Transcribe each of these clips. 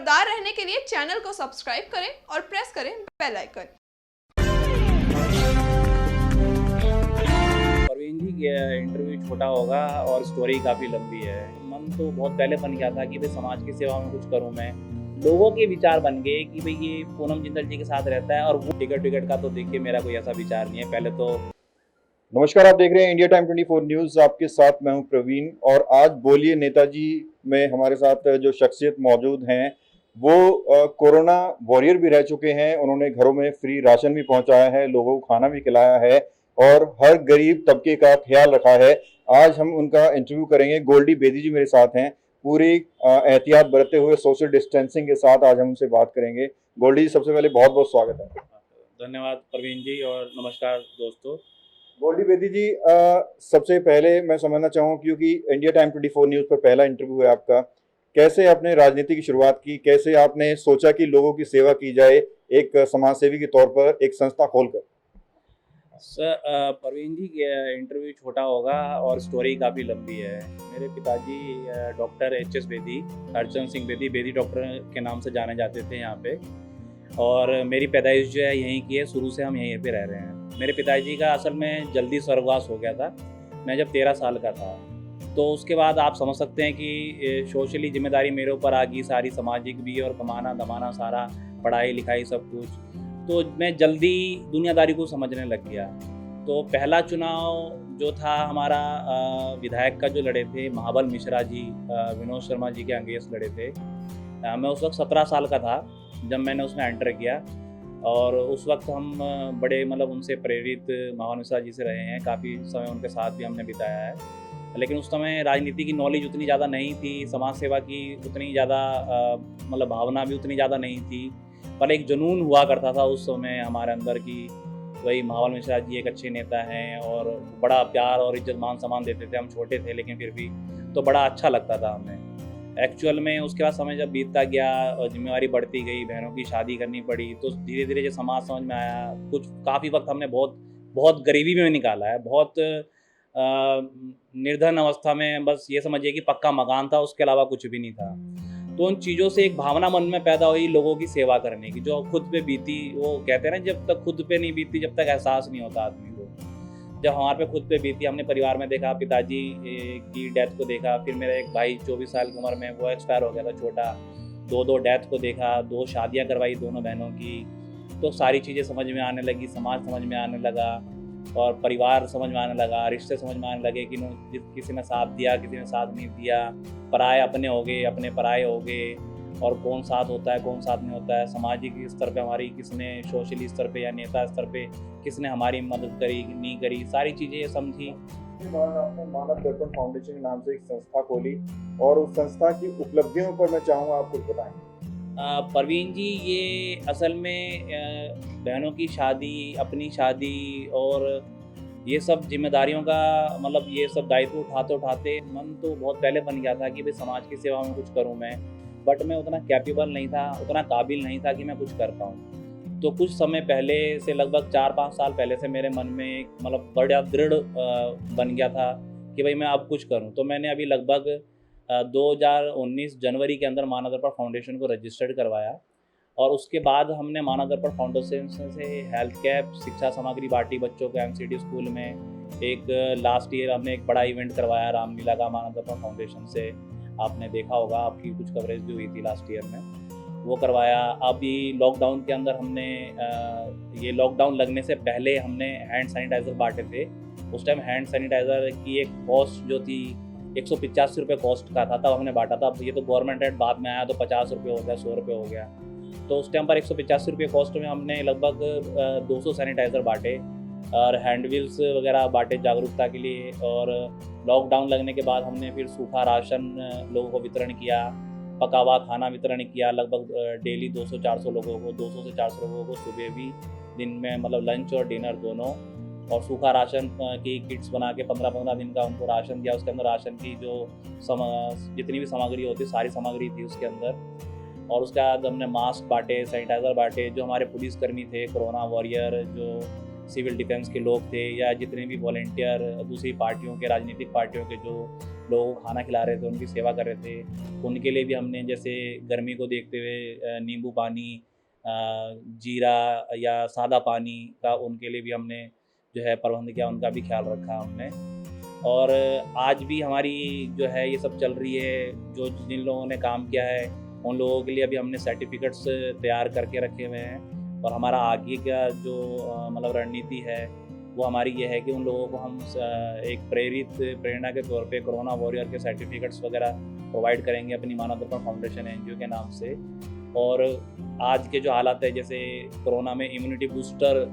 खबरदार रहने के लिए चैनल को सब्सक्राइब करें और प्रेस करें बेल आइकन। परवीन जी ये इंटरव्यू छोटा होगा और स्टोरी काफ़ी लंबी है। मन तो बहुत पहले बन गया था कि भाई समाज की सेवा में कुछ करूं मैं। लोगों के विचार बन गए कि भाई ये पूनम जिंदल जी के साथ रहता है और वो टिकट का तो देखिए मेरा कोई ऐसा विचार नहीं है। पहले तो नमस्कार, आप देख रहे हैं इंडिया टाइम 24 न्यूज। आपके साथ मैं हूं प्रवीण और आज बोलिए नेताजी में हमारे साथ जो शख्सियत मौजूद हैं वो कोरोना वॉरियर भी रह चुके हैं। उन्होंने घरों में फ्री राशन भी पहुंचाया है, लोगों को खाना भी खिलाया है और हर गरीब तबके का ख्याल रखा है। आज हम उनका इंटरव्यू करेंगे। गोल्डी बेदी जी मेरे साथ हैं। पूरी एहतियात बरतते हुए सोशल डिस्टेंसिंग के साथ आज हम उनसे बात करेंगे। गोल्डी जी, सबसे पहले बहुत बहुत स्वागत है। धन्यवाद प्रवीण जी और नमस्कार दोस्तों। गोल्डी बेदी जी, सबसे पहले मैं समझना चाहूँ क्योंकि इंडिया टाइम 24 न्यूज़ पर पहला इंटरव्यू है आपका, कैसे आपने राजनीति की शुरुआत की, कैसे आपने सोचा कि लोगों की सेवा की जाए एक समाज सेवी के तौर पर एक संस्था खोलकर? सर प्रवीण जी ये इंटरव्यू छोटा होगा और स्टोरी काफ़ी लंबी है। मेरे पिताजी doctor HS. Bedi, Harchand Singh Bedi, Bedi doctor के नाम से जाने जाते थे यहाँ पे। और मेरी पैदाइश जो है यहीं की है, शुरू से हम यहीं पे रह रहे हैं। मेरे पिताजी का असल में जल्दी स्वर्गवास हो गया था मैं जब 13 साल का था। तो उसके बाद आप समझ सकते हैं कि सोशली जिम्मेदारी मेरे ऊपर आ गई सारी, सामाजिक भी और कमाना दमाना सारा, पढ़ाई लिखाई सब कुछ। तो मैं जल्दी दुनियादारी को समझने लग गया। तो पहला चुनाव जो था हमारा विधायक का जो लड़े थे महाबल मिश्रा जी, विनोद शर्मा जी के अगेंस्ट लड़े थे। मैं उस वक्त 17 साल का था जब मैंने उसमें एंटर किया। और उस वक्त हम बड़े मतलब उनसे प्रेरित महाबल मिश्रा जी से रहे हैं, काफ़ी समय उनके साथ भी हमने बिताया है। लेकिन उस समय राजनीति की नॉलेज उतनी ज़्यादा नहीं थी, समाज सेवा की उतनी ज़्यादा मतलब भावना भी उतनी ज़्यादा नहीं थी। पर एक जुनून हुआ करता था उस समय हमारे अंदर कि वही महाबल मिश्रा जी एक अच्छे नेता हैं और बड़ा प्यार और इज्जत मान सम्मान देते थे। हम छोटे थे लेकिन फिर भी तो बड़ा अच्छा लगता था हमें। एक्चुअल में उसके बाद समय जब बीतता गया और जिम्मेवारी बढ़ती गई, बहनों की शादी करनी पड़ी, तो धीरे धीरे जो समाज समझ में आया, कुछ काफ़ी वक्त हमने बहुत बहुत गरीबी में निकाला है, बहुत निर्धन अवस्था में, बस ये समझिए कि पक्का मकान था, उसके अलावा कुछ भी नहीं था। तो उन चीज़ों से एक भावना मन में पैदा हुई लोगों की सेवा करने की, जो खुद पे बीती। वो कहते हैं ना, जब तक खुद पे नहीं बीती जब तक एहसास नहीं होता आदमी को। जब हमारे पे खुद पे बीती, हमने परिवार में देखा, पिताजी की डेथ को देखा, फिर मेरा एक भाई 24 साल की उम्र में वो एक्सपायर हो गया था छोटा, दो डेथ को देखा, 2 शादियाँ करवाई दोनों बहनों की। तो सारी चीज़ें समझ में आने लगी, समाज समझ में आने लगा और परिवार समझ में आने लगा, रिश्ते समझ में आने लगे कि किसी ने साथ दिया, किसी ने साथ नहीं दिया, पराए अपने हो गए, अपने पराए हो गए, और कौन साथ होता है कौन साथ नहीं होता है। सामाजिक स्तर पे हमारी किसने, सोशली स्तर पे या नेता स्तर पे किसने हमारी मदद करी नहीं करी, सारी चीज़ें समझी। उसके बाद आपने मानव दर्पण फाउंडेशन के नाम से एक संस्था खोली और उस संस्था की उपलब्धियों पर मैं चाहूँगा आप कुछ बताएं। परवीन जी ये असल में बहनों की शादी, अपनी शादी और ये सब जिम्मेदारियों का मतलब ये सब दायित्व उठाते उठाते मन तो बहुत पहले बन गया था कि भाई समाज की सेवा में कुछ करूं मैं। बट मैं उतना कैपेबल नहीं था, उतना काबिल नहीं था कि मैं कुछ कर पाऊँ। तो कुछ समय पहले से, लगभग 4-5 साल पहले से मेरे मन में एक मतलब बड़ा दृढ़ बन गया था कि भाई मैं अब कुछ करूँ। तो मैंने अभी लगभग 2019 जनवरी के अंदर मानव दर्पण फाउंडेशन को रजिस्टर्ड करवाया। और उसके बाद हमने मानव दर्पण फाउंडेशन से हेल्थ कैंप, शिक्षा सामग्री बांटी बच्चों को एमसीडी स्कूल में। एक लास्ट ईयर हमने एक बड़ा इवेंट करवाया रामलीला का मानव दर्पण फाउंडेशन से, आपने देखा होगा, आपकी कुछ कवरेज भी हुई थी लास्ट ईयर में, वो करवाया। अभी लॉकडाउन के अंदर हमने ये लॉकडाउन लगने से पहले हमने हैंड सैनिटाइज़र बांटे थे। उस टाइम हैंड सैनिटाइज़र की एक कॉस्ट जो थी 185 रुपये कॉस्ट का था, तब हमने बांटा था। ये तो गवर्नमेंट रेट बाद में आया तो 50 रुपये हो गया, 100 रुपये हो गया। तो उस टाइम पर 185 रुपये कॉस्ट में हमने लगभग 200 सैनिटाइज़र बांटे और हैंड व्हील्स वगैरह बांटे जागरूकता के लिए। और लॉकडाउन लगने के बाद हमने फिर सूखा राशन लोगों को वितरण किया, पका हुआ खाना वितरण किया, लगभग डेली 200-400 लोगों को, 200 से 400 लोगों को सुबह भी, दिन में, मतलब लंच और डिनर दोनों। और सूखा राशन की किट्स बना के 15-15 दिन का उनको राशन दिया। उसके अंदर राशन की जो जितनी भी सामग्री होती, सारी सामग्री थी उसके अंदर। और उसके बाद हमने मास्क बांटे, सैनिटाइज़र बांटे। जो हमारे पुलिसकर्मी थे, कोरोना वॉरियर, जो सिविल डिफेंस के लोग थे, या जितने भी वॉलेंटियर दूसरी पार्टियों के, राजनीतिक पार्टियों के जो लोगों को खाना खिला रहे थे, उनकी सेवा कर रहे थे। उनके लिए भी हमने जैसे गर्मी को देखते हुए नींबू पानी, जीरा या सादा पानी का उनके लिए भी हमने जो है प्रबंध किया, उनका भी ख्याल रखा हमने। और आज भी हमारी जो है ये सब चल रही है, जो जिन लोगों ने काम किया है उन लोगों के लिए अभी हमने सर्टिफिकेट्स तैयार करके रखे हुए हैं। और हमारा आगे का जो मतलब रणनीति है वो हमारी ये है कि उन लोगों को हम एक प्रेरणा के तौर पे कोरोना वॉरियर के सर्टिफिकेट्स वगैरह प्रोवाइड करेंगे अपनी मानव दर्पण फाउंडेशन एनजीओ के नाम से। और आज के जो हालात है, जैसे कोरोना में इम्यूनिटी बूस्टर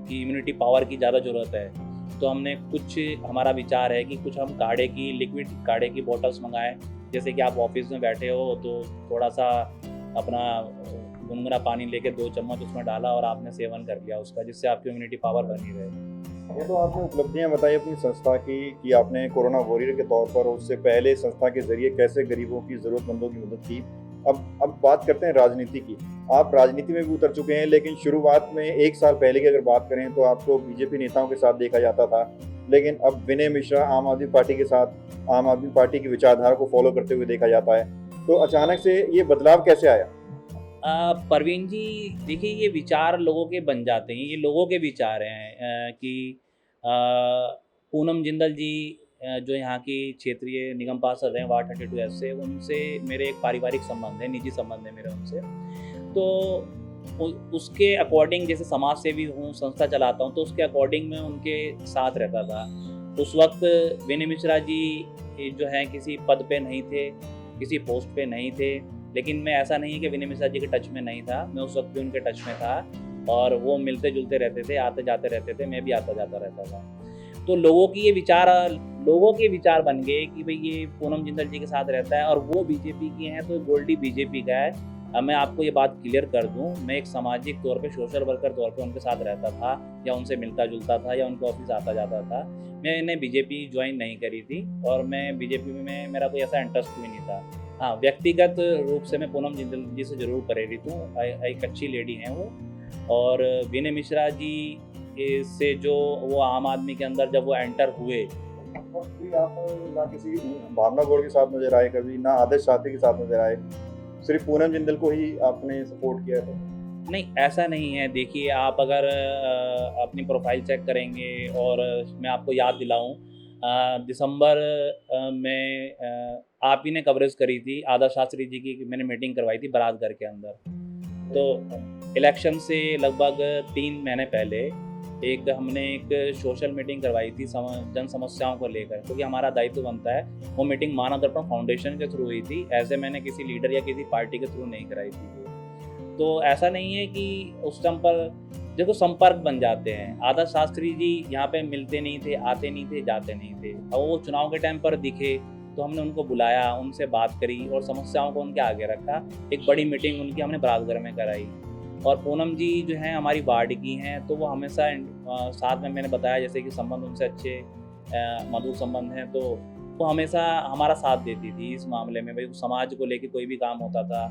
की, इम्यूनिटी पावर की ज़्यादा ज़रूरत है, तो हमने कुछ, हमारा विचार है कि कुछ हम काढ़े की, लिक्विड काढ़े की बोतल्स मंगाएं। जैसे कि आप ऑफिस में बैठे हो तो थोड़ा सा अपना गुनगुना पानी लेके 2 चम्मच उसमें डाला और आपने सेवन कर लिया उसका, जिससे आपकी इम्यूनिटी पावर बनी रहे। ये तो आपने उपलब्धियां बताई अपनी संस्था की कि आपने कोरोना वॉरियर के तौर पर, उससे पहले संस्था के जरिए कैसे गरीबों की, ज़रूरतमंदों की मदद की। अब बात करते हैं राजनीति की। आप राजनीति में भी उतर चुके हैं, लेकिन शुरुआत में 1 साल पहले की अगर बात करें तो आपको बीजेपी नेताओं के साथ देखा जाता था, लेकिन अब विनय मिश्रा आम आदमी पार्टी के साथ, आम आदमी पार्टी की विचारधारा को फॉलो करते हुए देखा जाता है। तो अचानक से ये बदलाव कैसे आया? परवीन जी, देखिए ये विचार लोगों के बन जाते हैं, ये लोगों के विचार हैं कि पूनम जिंदल जी जो यहाँ की क्षेत्रीय निगम पार्षद हैं वार्ड 32 से, उनसे मेरे एक पारिवारिक संबंध है, निजी संबंध है मेरे उनसे। तो उसके अकॉर्डिंग, जैसे समाज सेवी हूँ, संस्था चलाता हूँ, तो उसके अकॉर्डिंग मैं उनके साथ रहता था। उस वक्त विनय मिश्रा जी जो हैं किसी पद पे नहीं थे, किसी पोस्ट पे नहीं थे, लेकिन मैं, ऐसा नहीं है कि विनय मिश्रा जी के टच में नहीं था, मैं उस वक्त भी उनके टच में था और वो मिलते जुलते रहते थे, आते जाते रहते थे, मैं भी आता जाता रहता था। तो लोगों के विचार बन गए कि भाई ये पूनम जिंदल जी के साथ रहता है और वो बीजेपी की हैं, तो गोल्डी बीजेपी का है। अब मैं आपको ये बात क्लियर कर दूं, मैं एक सामाजिक तौर पे, सोशल वर्कर तौर पे उनके साथ रहता था या उनसे मिलता जुलता था या उनके ऑफिस आता जाता था। मैंने बीजेपी ज्वाइन नहीं करी थी और मैं बीजेपी में मेरा कोई ऐसा इंटरेस्ट भी नहीं था। हाँ, व्यक्तिगत रूप से मैं पूनम जिंदल जी से ज़रूर प्रेरित हूँ, एक अच्छी लेडी हैं वो। और विनय मिश्रा जी से जो वो आम आदमी के अंदर जब वो एंटर हुए, आप ना किसी भावना गौड़ के साथ नजर आए, कभी ना आदर्श साथी के साथ नजर आए, सिर्फ पूनम जिंदल को ही आपने सपोर्ट किया था? नहीं, ऐसा नहीं है। देखिए, आप अगर अपनी प्रोफाइल चेक करेंगे, और मैं आपको याद दिलाऊं, दिसंबर में आप ही ने कवरेज करी थी आदर्श शास्त्री जी की, मैंने मीटिंग करवाई थी बरातघर के अंदर। तो इलेक्शन से लगभग 3 महीने पहले हमने एक सोशल मीटिंग करवाई थी जन समस्याओं को लेकर, क्योंकि हमारा दायित्व बनता है। वो मीटिंग मानव दर्पण फाउंडेशन के थ्रू हुई थी, ऐसे मैंने किसी लीडर या किसी पार्टी के थ्रू नहीं कराई थी। तो ऐसा नहीं है कि उस टाइम पर देखो संपर्क बन जाते हैं। आदर्श शास्त्री जी यहाँ पे मिलते नहीं थे, आते नहीं थे, जाते नहीं थे। अब वो चुनाव के टाइम पर दिखे तो हमने उनको बुलाया, उनसे बात करी और समस्याओं को उनके आगे रखा। एक बड़ी मीटिंग उनकी हमने बरातघर में कराई। और पूनम जी जो हैं हमारी वार्ड की हैं, तो वो हमेशा साथ में, मैंने बताया जैसे कि संबंध उनसे अच्छे मधुर संबंध हैं, तो वो हमेशा हमारा साथ देती थी इस मामले में। भाई समाज को लेके कोई भी काम होता था,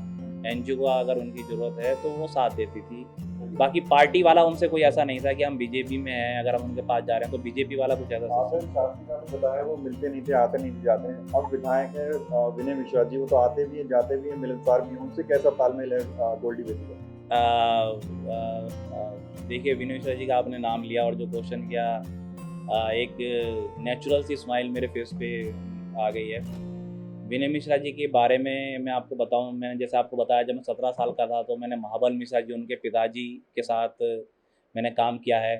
एनजीओ को अगर उनकी ज़रूरत है तो वो साथ देती थी। बाकी पार्टी वाला उनसे कोई ऐसा नहीं था कि हम बीजेपी में हैं, अगर हम उनके पास जा रहे हैं तो बीजेपी वाला कुछ ऐसा। आदर्श शास्त्री का तो बताया वो मिलते नहीं थे, आते नहीं थे, जाते हैं। अब विधायक है विनय मिश्रा जी, वो तो आते भी हैं, जाते भी हैं, मिलनसार भी हैं। उनसे कैसा तालमेल है गोल्डी बेटी का? देखिए, विनय मिश्रा जी का आपने नाम लिया और जो क्वेश्चन किया, एक नेचुरल सी स्माइल मेरे फेस पे आ गई है। विनय मिश्रा जी के बारे में मैं आपको बताऊं, मैंने जैसे आपको बताया, जब मैं 17 साल का था तो मैंने महाबल मिश्रा जी, उनके पिताजी के साथ मैंने काम किया है,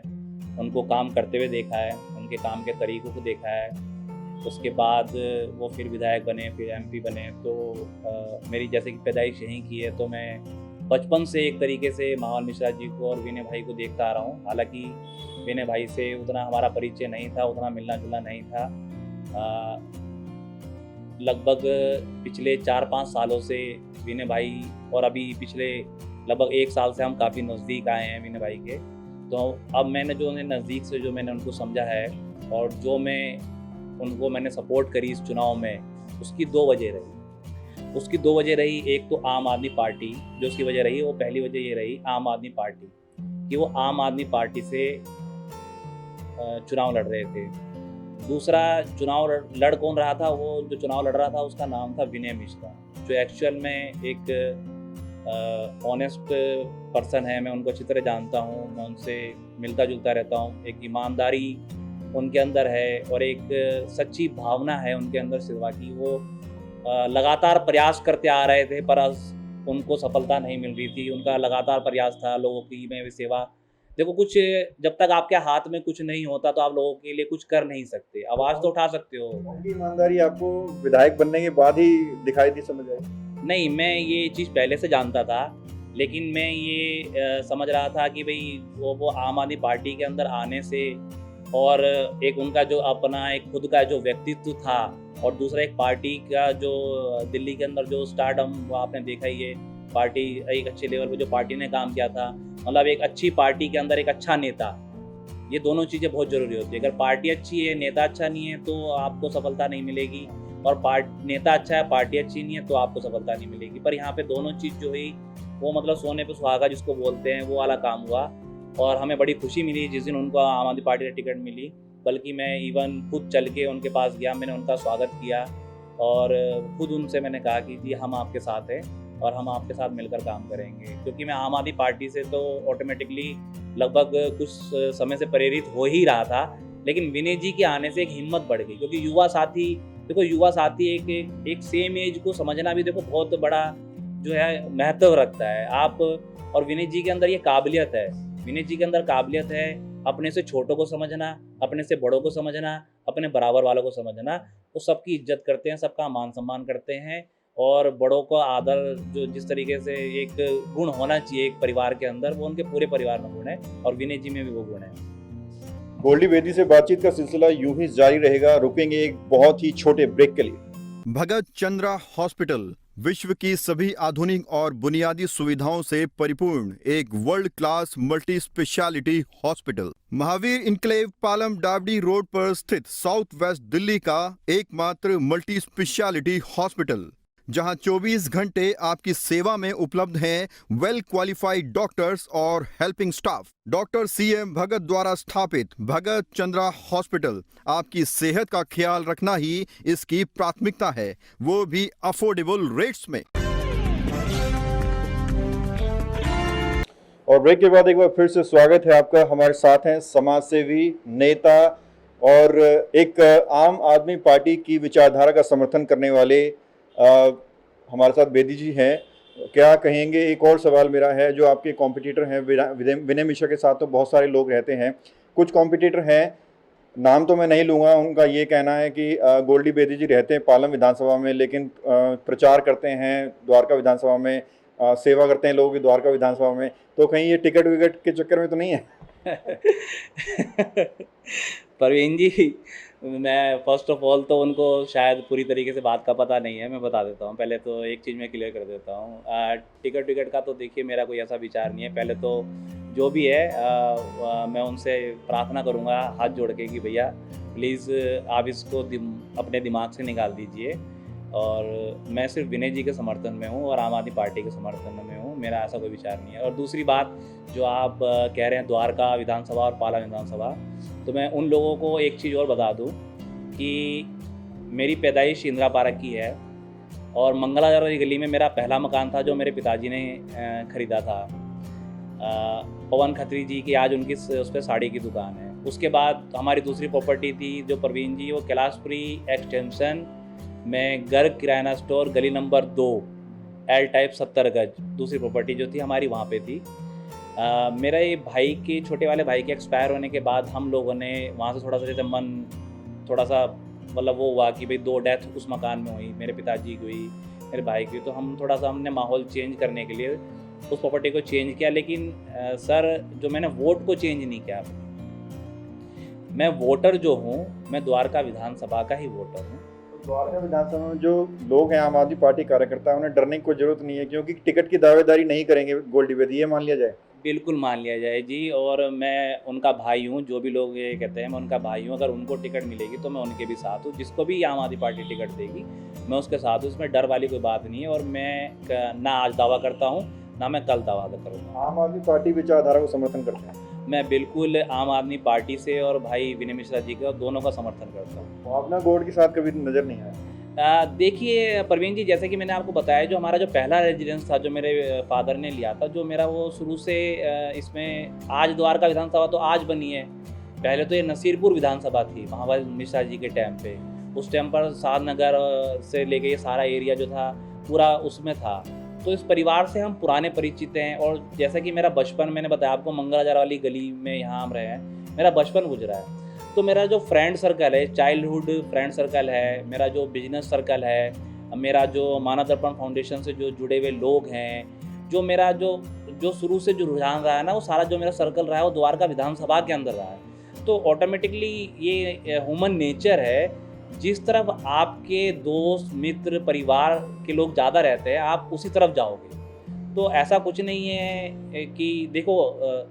उनको काम करते हुए देखा है, उनके काम के तरीक़ों को देखा है। उसके बाद वो फिर विधायक बने, फिर एमपी बने। तो मेरी जैसे कि पैदाइश यहीं की है, तो मैं बचपन से एक तरीके से महाबल मिश्रा जी को और विनय भाई को देखता आ रहा हूँ। हालांकि विनय भाई से उतना हमारा परिचय नहीं था, उतना मिलना जुलना नहीं था। लगभग पिछले 4-5 सालों से विनय भाई, और अभी पिछले लगभग 1 साल से हम काफ़ी नज़दीक आए हैं विनय भाई के। तो अब मैंने जो उन्हें नज़दीक से जो मैंने उनको समझा है और जो मैंने सपोर्ट करी इस चुनाव में, उसकी 2 वजह रही। एक तो आम आदमी पार्टी जो उसकी वजह रही, वो पहली वजह ये रही आम आदमी पार्टी कि वो आम आदमी पार्टी से चुनाव लड़ रहे थे। दूसरा चुनाव लड़ कौन रहा था, वो जो चुनाव लड़ रहा था उसका नाम था विनय मिश्रा, जो एक्चुअल में एक ऑनेस्ट पर्सन है। मैं उनको अच्छी तरह जानता हूँ, मैं उनसे मिलता जुलता रहता हूँ। एक ईमानदारी उनके अंदर है और एक सच्ची भावना है उनके अंदर सेवा की। वो लगातार प्रयास करते आ रहे थे पर उनको सफलता नहीं मिल रही थी। उनका लगातार प्रयास था लोगों की में सेवा। देखो, कुछ जब तक आपके हाथ में कुछ नहीं होता तो आप लोगों के लिए कुछ कर नहीं सकते। आवाज़ तो उठा सकते हो। उनकी ईमानदारी आपको विधायक बनने के बाद ही दिखाई दी, समझ आई? नहीं, मैं ये चीज़ पहले से जानता था, लेकिन मैं ये समझ रहा था कि भाई वो आम आदमी पार्टी के अंदर आने से और एक उनका जो अपना एक खुद का जो व्यक्तित्व था और दूसरा एक पार्टी का जो दिल्ली के अंदर जो स्टारडम, वो आपने देखा ही है, पार्टी एक अच्छे लेवल पे जो पार्टी ने काम किया था, मतलब एक अच्छी पार्टी के अंदर एक अच्छा नेता, ये दोनों चीज़ें बहुत ज़रूरी होती है। अगर पार्टी अच्छी है, नेता अच्छा नहीं है तो आपको सफलता नहीं मिलेगी, और नेता अच्छा है, पार्टी अच्छी नहीं है तो आपको सफलता नहीं मिलेगी। पर यहाँ पे दोनों चीज़ जो हुई वो मतलब सोने पे सुहागा जिसको बोलते हैं, वो वाला काम हुआ। और हमें बड़ी खुशी मिली जिस दिन उनको आम आदमी पार्टी ने टिकट मिली, बल्कि मैं इवन खुद चल के उनके पास गया, मैंने उनका स्वागत किया और खुद उनसे मैंने कहा कि जी हम आपके साथ हैं और हम आपके साथ मिलकर काम करेंगे। क्योंकि मैं आम आदमी पार्टी से तो ऑटोमेटिकली लगभग कुछ समय से प्रेरित हो ही रहा था, लेकिन विनय जी के आने से एक हिम्मत बढ़ गई। क्योंकि युवा साथी, देखो युवा साथी एक सेम एज को समझना भी देखो बहुत बड़ा जो है महत्व रखता है। आप और विनय जी के अंदर ये काबिलियत है, विनय जी के अंदर काबिलियत है अपने से छोटों को समझना, अपने से बड़ों को समझना, अपने बराबर वालों को समझना। वो सबकी इज्जत करते हैं, सबका मान सम्मान करते हैं और बड़ों को आदर, जो जिस तरीके से एक गुण होना चाहिए एक परिवार के अंदर, वो उनके पूरे परिवार में गुण है और विनय जी में भी वो गुण है। गोल्डी बेदी से बातचीत का सिलसिला यूं ही जारी रहेगा। रुकेंगे एक बहुत ही छोटे ब्रेक के लिए। भगत चंद्रा हॉस्पिटल विश्व की सभी आधुनिक और बुनियादी सुविधाओं से परिपूर्ण एक world class multi speciality hospital, Mahavir enclave, Palam डावडी रोड पर स्थित साउथ वेस्ट दिल्ली का एकमात्र मल्टी स्पेशलिटी हॉस्पिटल, जहां 24 घंटे आपकी सेवा में उपलब्ध हैं वेल क्वालिफाइड डॉक्टर्स और हेल्पिंग स्टाफ। डॉक्टर CM भगत द्वारा स्थापित भगत चंद्रा हॉस्पिटल आपकी सेहत का ख्याल रखना ही इसकी प्राथमिकता है, वो भी अफोर्डेबल रेट्स में। और ब्रेक के बाद एक बार फिर से स्वागत है आपका। हमारे साथ हैं समाज सेवी, नेता और एक आम आदमी पार्टी की विचारधारा का समर्थन करने वाले हमारे साथ बेदी जी हैं। क्या कहेंगे? एक और सवाल मेरा है, जो आपके कॉम्पिटिटर हैं विनय मिश्रा के साथ तो बहुत सारे लोग रहते हैं, कुछ कॉम्पिटिटर हैं, नाम तो मैं नहीं लूँगा, उनका ये कहना है कि गोल्डी बेदी जी रहते हैं पालम विधानसभा में, लेकिन प्रचार करते हैं द्वारका विधानसभा में, सेवा करते हैं लोगों की द्वारका विधानसभा में, तो कहीं ये टिकट विकट के चक्कर में तो नहीं है? परवीन जी, मैं फर्स्ट ऑफ ऑल तो उनको शायद पूरी तरीके से बात का पता नहीं है, मैं बता देता हूँ। पहले तो एक चीज़ मैं क्लियर कर देता हूँ, टिकट विकट का तो देखिए मेरा कोई ऐसा विचार नहीं है। पहले तो जो भी है मैं उनसे प्रार्थना करूँगा हाथ जोड़ के कि भैया प्लीज़ आप इसको अपने दिमाग से निकाल दीजिए, और मैं सिर्फ विनय जी के समर्थन में हूँ और आम आदमी पार्टी के समर्थन में हूँ, मेरा ऐसा कोई विचार नहीं है। और दूसरी बात जो आप कह रहे हैं द्वारका विधानसभा और पाला विधानसभा, तो मैं उन लोगों को एक चीज़ और बता दूं कि मेरी पैदाइश इंदिरा पार्क की है और मंगलागढ़ गली में मेरा पहला मकान था जो मेरे पिताजी ने ख़रीदा था, पवन खत्री जी की, आज उनकी उस पर साड़ी की दुकान है। उसके बाद हमारी दूसरी प्रॉपर्टी थी जो परवीन जी, वो कैलाशपुरी एक्सटेंशन में गर्ग किराना स्टोर, गली नंबर 2, L टाइप 70 गज, दूसरी प्रॉपर्टी जो थी हमारी वहाँ पे थी। मेरे भाई के, छोटे वाले भाई के एक्सपायर होने के बाद हम लोगों ने वहाँ से थोड़ा सा जैसे मन थोड़ा सा मतलब वो हुआ कि भाई 2 डेथ उस मकान में हुई, मेरे पिताजी की हुई, मेरे भाई की, तो हम थोड़ा सा हमने माहौल चेंज करने के लिए उस प्रॉपर्टी को चेंज किया। लेकिन सर जो मैंने वोट को चेंज नहीं किया, मैं वोटर जो हूँ मैं द्वारका विधानसभा का ही वोटर हूँ। द्वारका विधानसभा में जो लोग हैं आम आदमी पार्टी कार्यकर्ता है, उन्हें डरने की कोई जरूरत नहीं है, क्योंकि टिकट की दावेदारी नहीं करेंगे गोल्डी बेदी, ये मान लिया जाए? बिल्कुल मान लिया जाए जी, और मैं उनका भाई हूँ, जो भी लोग ये कहते हैं मैं उनका भाई हूँ। अगर उनको टिकट मिलेगी तो मैं उनके भी साथ हूँ, जिसको भी आम आदमी पार्टी टिकट देगी मैं उसके साथ हूँ, इसमें डर वाली कोई बात नहीं है। और मैं ना आज दावा करता हूँ ना मैं कल दावा करूँगा। आम आदमी पार्टी विचारधारा को समर्थन करते हैं? मैं बिल्कुल आम आदमी पार्टी से और भाई विनय मिश्रा जी का दोनों का समर्थन करता हूँ। भावना गौड़ के साथ कभी नजर नहीं आया? देखिए प्रवीण जी, जैसे कि मैंने आपको बताया, जो हमारा जो पहला रेजिडेंस था जो मेरे फादर ने लिया था, जो मेरा वो शुरू से इसमें आज द्वारका विधानसभा तो आज बनी है, पहले तो ये नसीरपुर विधानसभा थी महाबल मिश्रा जी के टाइम पे। उस टाइम पर साधनगर से लेके ये सारा एरिया जो था पूरा उसमें था। तो इस परिवार से हम पुराने परिचित हैं, और जैसा कि मेरा बचपन, मैंने बताया आपको, मंगलाजार वाली गली में यहाँ हम रहे हैं, मेरा बचपन गुजरा है। तो मेरा जो फ्रेंड सर्कल है, चाइल्डहुड फ्रेंड सर्कल है, मेरा जो बिजनेस सर्कल है, मेरा जो मानव दर्पण फाउंडेशन से जो जुड़े हुए लोग हैं, जो मेरा जो शुरू से जो रुझान रहा है ना, वो सारा जो मेरा सर्कल रहा है वो द्वारका विधानसभा के अंदर रहा है। तो ऑटोमेटिकली ये ह्यूमन नेचर है, जिस तरफ आपके दोस्त मित्र परिवार के लोग ज़्यादा रहते हैं आप उसी तरफ जाओगे। तो ऐसा कुछ नहीं है कि देखो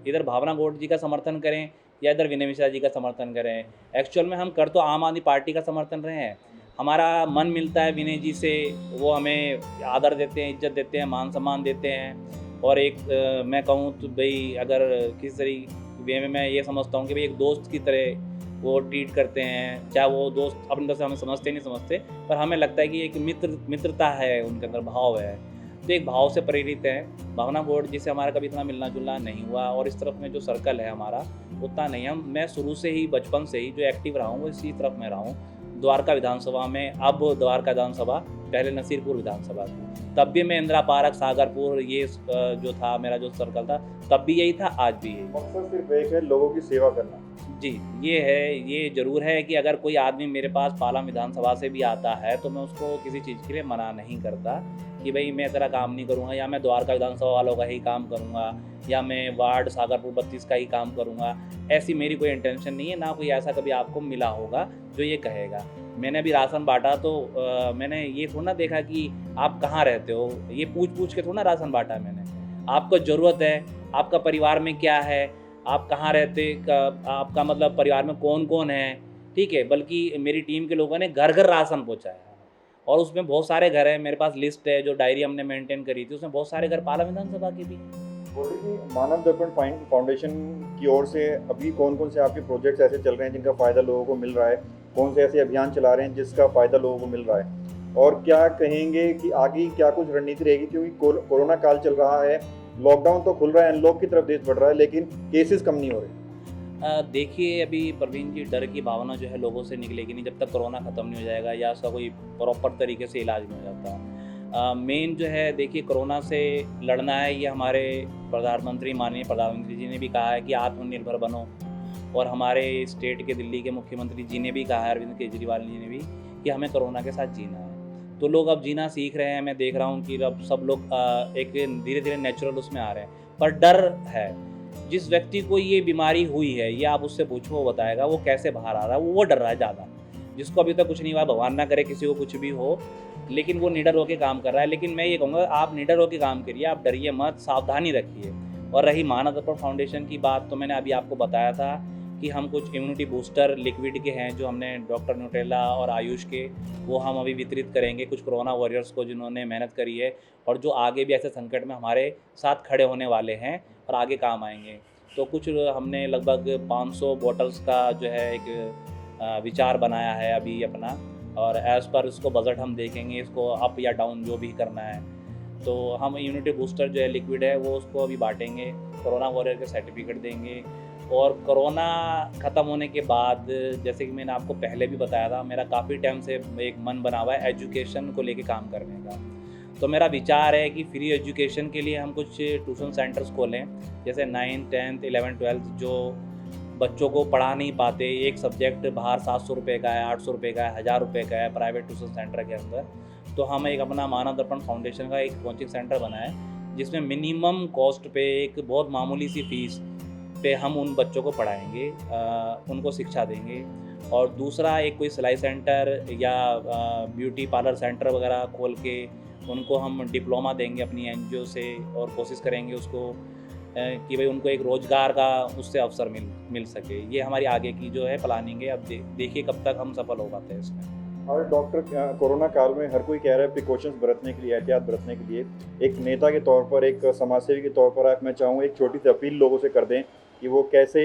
इधर भावना गौड़ जी का समर्थन करें या इधर विनय मिश्रा जी का समर्थन करें। एक्चुअल में हम कर तो आम आदमी पार्टी का समर्थन रहे हैं। हमारा मन मिलता है विनय जी से, वो हमें आदर देते हैं, इज्जत देते हैं, मान सम्मान देते हैं। और एक मैं कहूँ तो भाई अगर किसी तरीके वे में मैं ये समझता हूँ कि भाई एक दोस्त की तरह वो ट्रीट करते हैं, चाहे वो दोस्त अपनी तरफ से हमें समझते नहीं समझते, पर हमें लगता है कि एक मित्रता है उनके अंदर, भाव है, तो एक भाव से प्रेरित है। भावना गौड़ जी से हमारा कभी इतना मिलना जुलना नहीं हुआ, और इस तरफ में जो सर्कल है हमारा उतना नहीं है। मैं शुरू से ही बचपन से ही जो एक्टिव रहा हूँ वो इसी तरफ में रहा हूँ, द्वारका विधानसभा में। अब द्वारका विधानसभा, पहले नसीरपुर विधानसभा थी, तब भी मैं इंदिरा पार्क, सागरपुर, ये जो था मेरा जो सर्कल था तब भी यही था, आज भी यही। मकसद सिर्फ एक है, लोगों की सेवा करना। जी, ये है, ये ज़रूर है कि अगर कोई आदमी मेरे पास पालम विधानसभा से भी आता है तो मैं उसको किसी चीज़ के लिए मना नहीं करता कि भाई मैं तेरा काम नहीं करूँगा, या मैं द्वारका विधानसभा वालों का ही काम करूँगा, या मैं वार्ड सागरपुर 32 का ही काम करूँगा। ऐसी मेरी कोई इंटेंशन नहीं है, ना कोई ऐसा कभी आपको मिला होगा जो ये कहेगा। मैंने अभी राशन बांटा तो मैंने ये थोड़ा ना देखा कि आप कहाँ रहते हो, ये पूछ के थोड़ा ना राशन बांटा मैंने। आपको ज़रूरत है, आपका परिवार में क्या है, आप कहाँ रहते, आपका मतलब परिवार में कौन कौन है, ठीक है। बल्कि मेरी टीम के लोगों ने घर घर राशन पहुँचाया, और उसमें बहुत सारे घर हैं, मेरे पास लिस्ट है जो डायरी हमने मेंटेन करी थी, उसमें बहुत सारे घर पालम विधानसभा के भी। बोलिए कि मानव दर्पण फाउंडेशन की ओर से अभी कौन कौन से आपके प्रोजेक्ट्स ऐसे चल रहे हैं जिनका फ़ायदा लोगों को मिल रहा है, कौन से ऐसे अभियान चला रहे हैं जिसका फ़ायदा लोगों को मिल रहा है, और क्या कहेंगे कि आगे क्या कुछ रणनीति रहेगी? क्योंकि कोरोना काल चल रहा है, लॉकडाउन तो खुल रहा है, अनलॉक की तरफ देश बढ़ रहा है, लेकिन केसेस कम नहीं हो रहे। देखिए अभी प्रवीण जी, डर की भावना जो है लोगों से निकलेगी नहीं जब तक कोरोना ख़त्म नहीं हो जाएगा या उसका कोई प्रॉपर तरीके से इलाज नहीं हो जाता। मेन जो है, देखिए कोरोना से लड़ना है, ये हमारे प्रधानमंत्री, माननीय प्रधानमंत्री जी ने भी कहा है कि आत्मनिर्भर बनो, और हमारे स्टेट के दिल्ली के मुख्यमंत्री जी ने भी कहा है, अरविंद केजरीवाल जी ने भी, कि हमें कोरोना के साथ जीना है। तो लोग अब जीना सीख रहे हैं, मैं देख रहा हूँ कि अब सब लोग एक धीरे धीरे नेचुरल उसमें आ रहे हैं। पर डर है, जिस व्यक्ति को ये बीमारी हुई है, ये आप उससे पूछो वो बताएगा वो कैसे बाहर आ रहा है, वो डर रहा है ज़्यादा। जिसको अभी तक कुछ नहीं हुआ, भगवान ना करे किसी को कुछ भी हो, लेकिन वो निडर होकर काम कर रहा है। लेकिन मैं ये कहूँगा, आप निडर होकर काम करिए, आप डरिए मत, सावधानी रखिए। और रही मानव दर्पण फाउंडेशन की बात, तो मैंने अभी आपको बताया था कि हम कुछ इम्यूनिटी बूस्टर लिक्विड के हैं जो हमने डॉक्टर न्यूट्रेला और आयुष के, वो हम अभी वितरित करेंगे कुछ कोरोना वॉरियर्स को जिन्होंने मेहनत करी है और जो आगे भी ऐसे संकट में हमारे साथ खड़े होने वाले हैं और आगे काम आएंगे। तो कुछ हमने लगभग 500 बॉटल्स का जो है एक विचार बनाया है अभी अपना, और एज़ पर इसको बजट हम देखेंगे, इसको अप या डाउन जो भी करना है। तो हम इम्यूनिटी बूस्टर जो है लिक्विड है वो उसको अभी बांटेंगे, कोरोना वॉरियर के सर्टिफिकेट देंगे। और कोरोना ख़त्म होने के बाद, जैसे कि मैंने आपको पहले भी बताया था, मेरा काफ़ी टाइम से एक मन बना हुआ है एजुकेशन को लेके काम करने का। तो मेरा विचार है कि फ्री एजुकेशन के लिए हम कुछ ट्यूशन सेंटर्स खोलें, जैसे 9th 10th 11th 12th जो बच्चों को पढ़ा नहीं पाते, एक सब्जेक्ट बाहर 700 रुपये का है, 800 रुपये का है, 1000 रुपये का है प्राइवेट ट्यूशन सेंटर के अंदर। तो हम एक अपना मानव दर्पण फाउंडेशन का एक कोचिंग सेंटर बनाए जिसमें मिनिमम कॉस्ट पे, एक बहुत मामूली सी फीस पे हम उन बच्चों को पढ़ाएंगे, उनको शिक्षा देंगे। और दूसरा एक कोई सिलाई सेंटर या ब्यूटी पार्लर सेंटर वगैरह खोल के उनको हम डिप्लोमा देंगे अपनी एनजीओ से, और कोशिश करेंगे उसको कि भाई उनको एक रोज़गार का उससे अवसर मिल सके। ये हमारी आगे की जो है प्लानिंग है। अब देखिए कब तक हम सफल हो पाते हैं इसमें। और डॉक्टर, कोरोना काल में हर कोई कह रहा है प्रिकॉशंस बरतने के लिए, एहतियात बरतने के लिए। एक नेता के तौर पर, एक समाजसेवी के तौर पर मैं चाहूँगा एक छोटी सी अपील लोगों से कर दें कि वो कैसे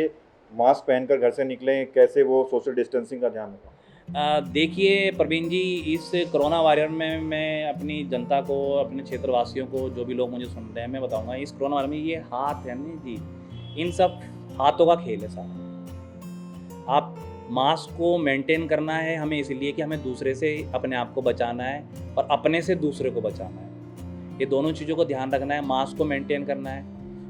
मास्क पहनकर घर से निकलें, कैसे वो सोशल डिस्टेंसिंग का ध्यान रखें? देखिए प्रवीण जी, इस कोरोना वॉरियर में मैं अपनी जनता को, अपने क्षेत्रवासियों को, जो भी लोग मुझे सुन रहे हैं, मैं बताऊंगा इस कोरोना वॉरियर में ये हाथ है नहीं जी, इन सब हाथों का खेल है सारा। आप मास्क को मेंटेन करना है हमें इसलिए कि हमें दूसरे से अपने आप को बचाना है और अपने से दूसरे को बचाना है। ये दोनों चीज़ों को ध्यान रखना है। मास्क को मेंटेन करना है,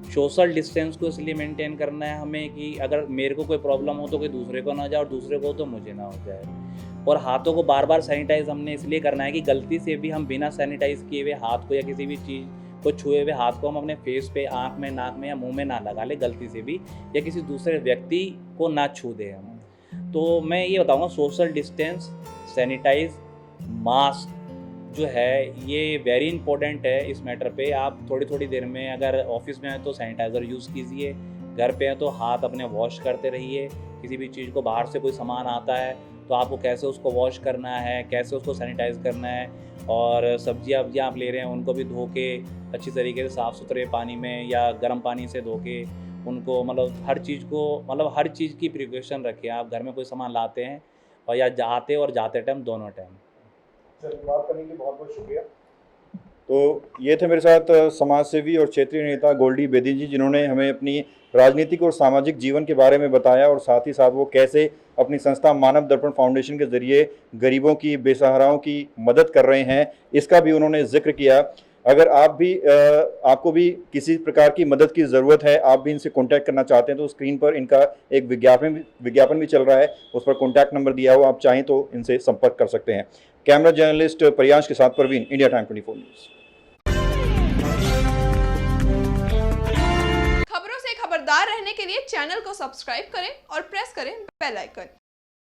सोशल डिस्टेंस को इसलिए मेंटेन करना है हमें कि अगर मेरे को कोई प्रॉब्लम हो तो कोई दूसरे को ना जाए और दूसरे को हो तो मुझे ना हो जाए। और हाथों को बार बार सैनिटाइज हमने इसलिए करना है कि गलती से भी हम बिना सैनिटाइज किए हुए हाथ को या किसी भी चीज़ को छुए हुए हाथ को हम अपने फेस पे, आँख में, नाक में या मुंह में ना लगा ले गलती से भी, या किसी दूसरे व्यक्ति को ना छू दे हम। तो मैं ये बताऊँगा सोशल डिस्टेंस, सैनिटाइज, मास्क जो है ये वेरी इंपॉर्टेंट है इस मैटर पे। आप थोड़ी थोड़ी देर में, अगर ऑफिस में हैं तो सैनिटाइज़र यूज़ कीजिए, घर पे हैं तो हाथ अपने वॉश करते रहिए। किसी भी चीज़ को बाहर से कोई सामान आता है तो आपको कैसे उसको वॉश करना है, कैसे उसको सैनिटाइज़ करना है, और सब्जियाँ वब्जियाँ आप ले रहे हैं उनको भी धो के अच्छी तरीके से साफ़ सुथरे पानी में या गर्म पानी से धो के उनको, मतलब हर चीज़ को, मतलब हर चीज़ की प्रिकॉशन रखें। आप घर में कोई सामान लाते हैं और या आते और जाते टाइम, दोनों टाइम। चलिए, बात करने के लिए बहुत बहुत शुक्रिया। तो ये थे मेरे साथ समाज सेवी और क्षेत्रीय नेता गोल्डी बेदी जी, जिन्होंने हमें अपनी राजनीतिक और सामाजिक जीवन के बारे में बताया और साथ ही साथ वो कैसे अपनी संस्था मानव दर्पण फाउंडेशन के ज़रिए गरीबों की, बेसहाराओं की मदद कर रहे हैं, इसका भी उन्होंने जिक्र किया। अगर आप भी आपको भी किसी प्रकार की मदद की ज़रूरत है, आप भी इनसे कांटेक्ट करना चाहते हैं, तो स्क्रीन पर इनका एक विज्ञापन भी चल रहा है, उस पर कांटेक्ट नंबर दिया हुआ, आप चाहें तो इनसे संपर्क कर सकते हैं। कैमरा जर्नलिस्ट प्रियांश के साथ परवीन, इंडिया टाइम 24 न्यूज़। खबरों से खबरदार रहने के लिए चैनल को सब्सक्राइब करें और प्रेस करें बेल आइकन।